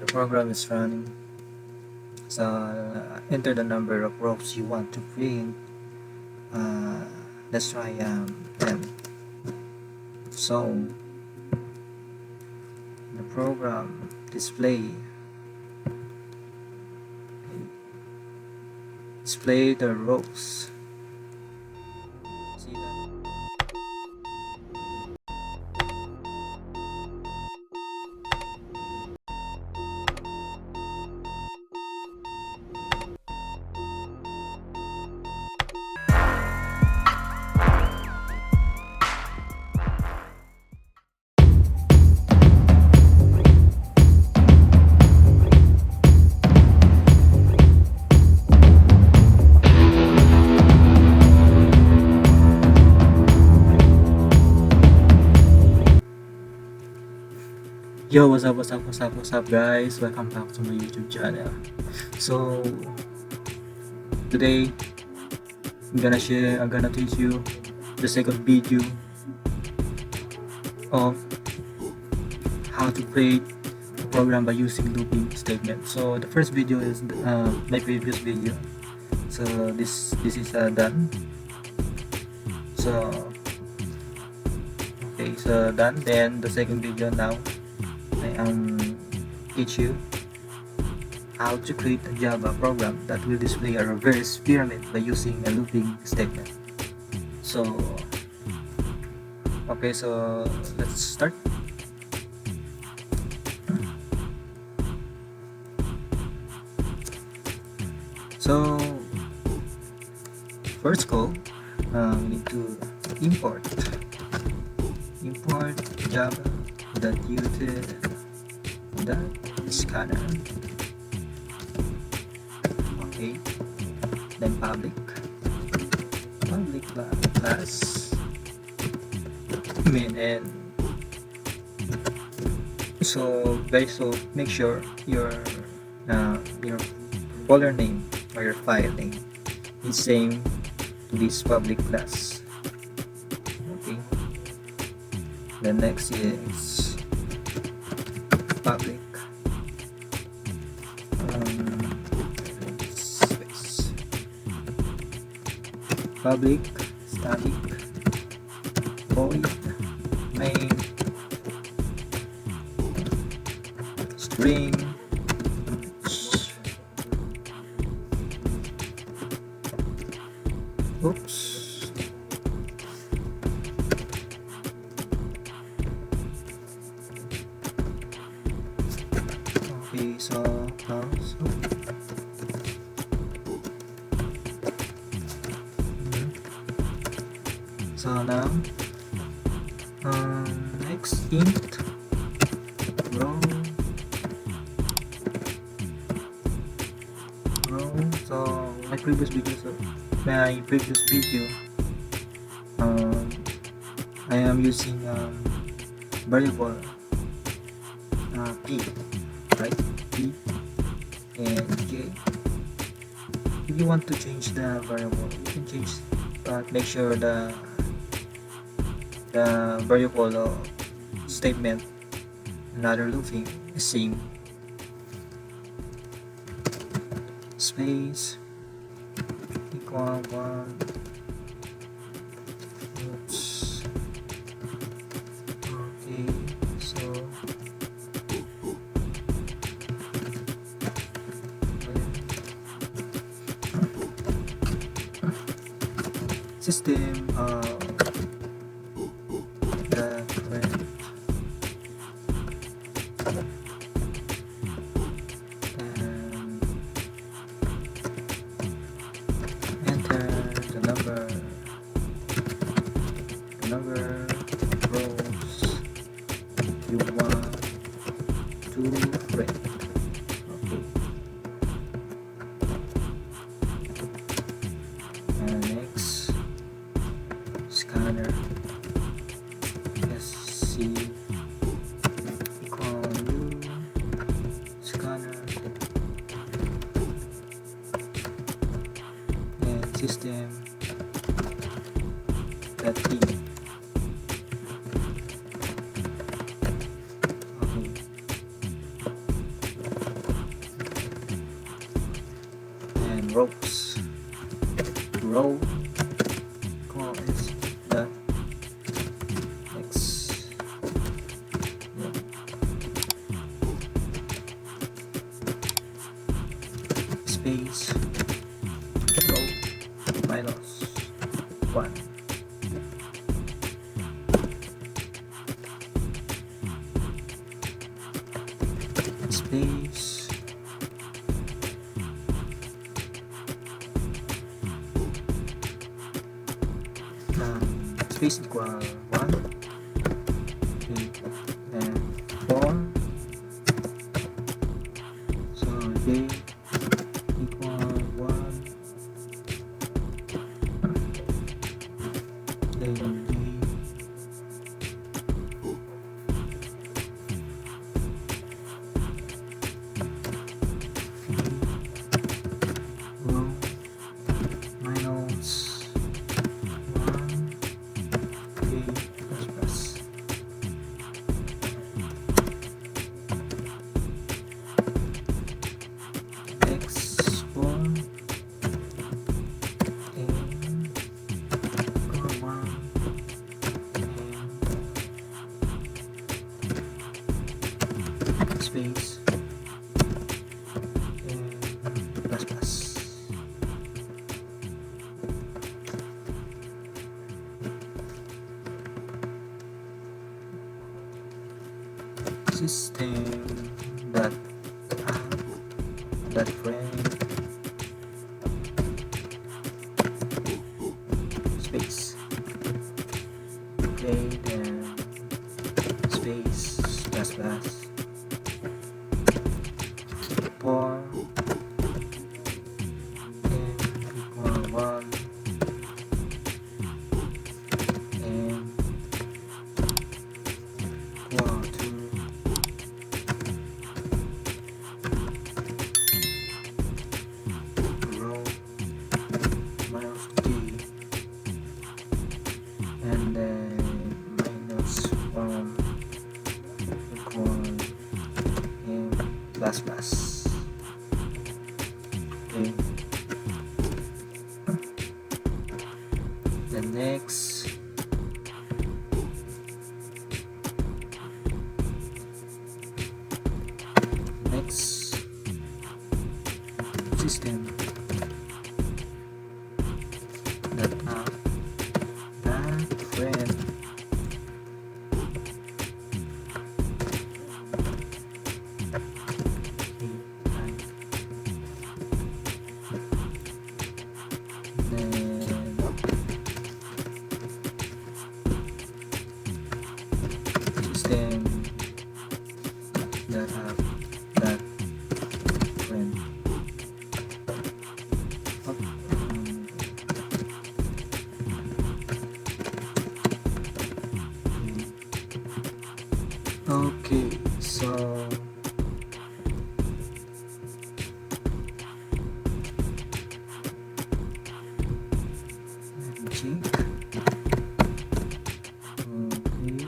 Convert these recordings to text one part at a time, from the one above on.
program is running. So enter the number of rows you want to print. Let's try 10. So the program display the rows. See that? Yo, what's up guys, welcome back to my YouTube channel. So today I'm gonna teach you the second video of how to create a program by using looping statement. So the first video is my previous video. So this is done. So okay, so done. Then the second video now, I teach you how to create a Java program that will display a reverse pyramid by using a looping statement. So okay, so let's start. So first call, we need to import java.util.scanner. Okay, then public class main. And so guys, so make sure your folder name or your file name is same to this public class. Okay, the next is public space, public static void main string oops okay, so now next int row. So my previous video I am using variable p, right? P and j. If you want to change the variable, you can change, but make sure the variable statement, another looping, is same. Space equal 1. Oops. Okay, so system the correct number rows you want to print. Okay. And next, scanner sc equal new scanner and system that p. ropes. Row is the next. Yeah. Space row minus 1. Space space equal 1, 3, and 4. So J equal 1, then G row minus 1, J plus X1 and comma and space and plus plus. System dot app dot frame space. Okay, then space plus plus for n equal 1 and equal 2 row minus d and then minus 1 equal and plus plus. Okay, the next system that app that friend system that app that friend. Okay, so let me check. Okay.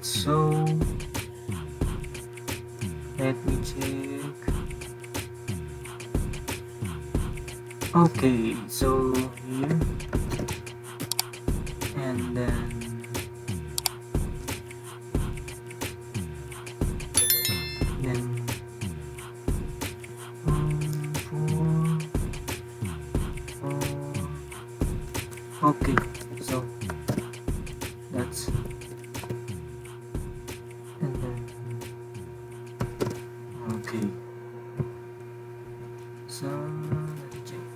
So let me check. Okay, so here and then okay, so that's and then okay, so let me check.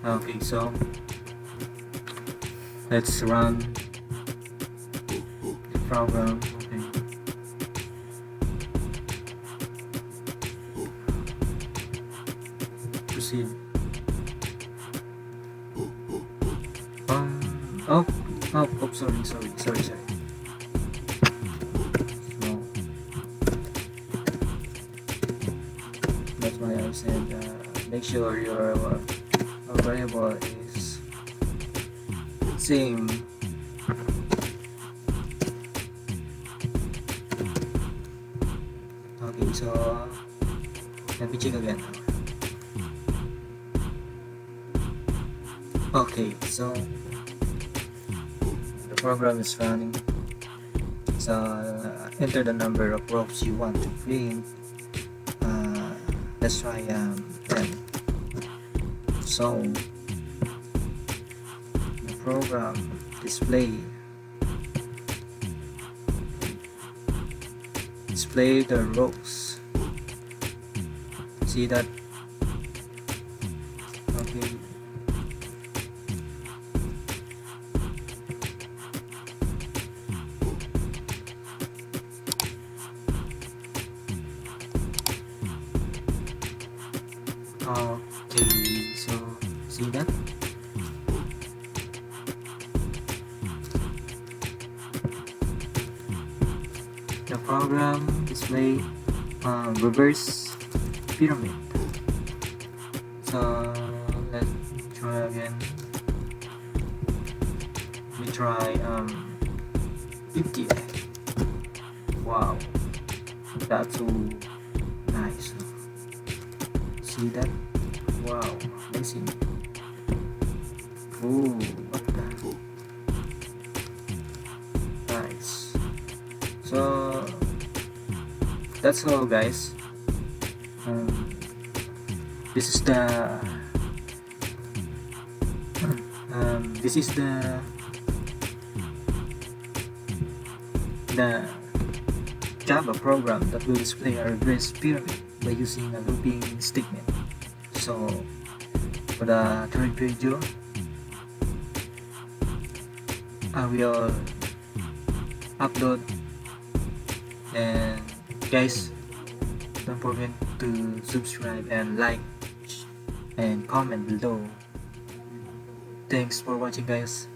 Okay, so let's run the program. Okay, proceed. Sorry. So variables, and make sure your variable is same. Okay, so let me check again. Okay, so the program is running. So enter the number of rows you want to print. Let's try 10. So the program display the rows. See that? Okay. Okay, so see that? The program display reverse pyramid. So let's try again. Let me try 50. Wow, that's so nice. See that? Wow, amazing. Oh, what the? Nice. So that's all, guys. This is the this is the Java program that will display a reverse pyramid by using a looping statement. So for the third video, I will upload, and guys, don't forget to subscribe and like and comment below. Thanks for watching, guys.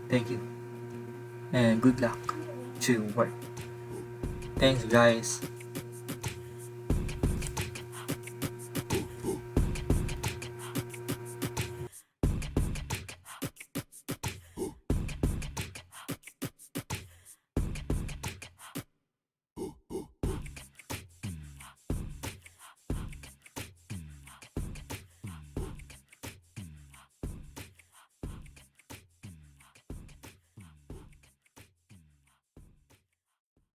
Thank you and good luck to work. Thanks, guys.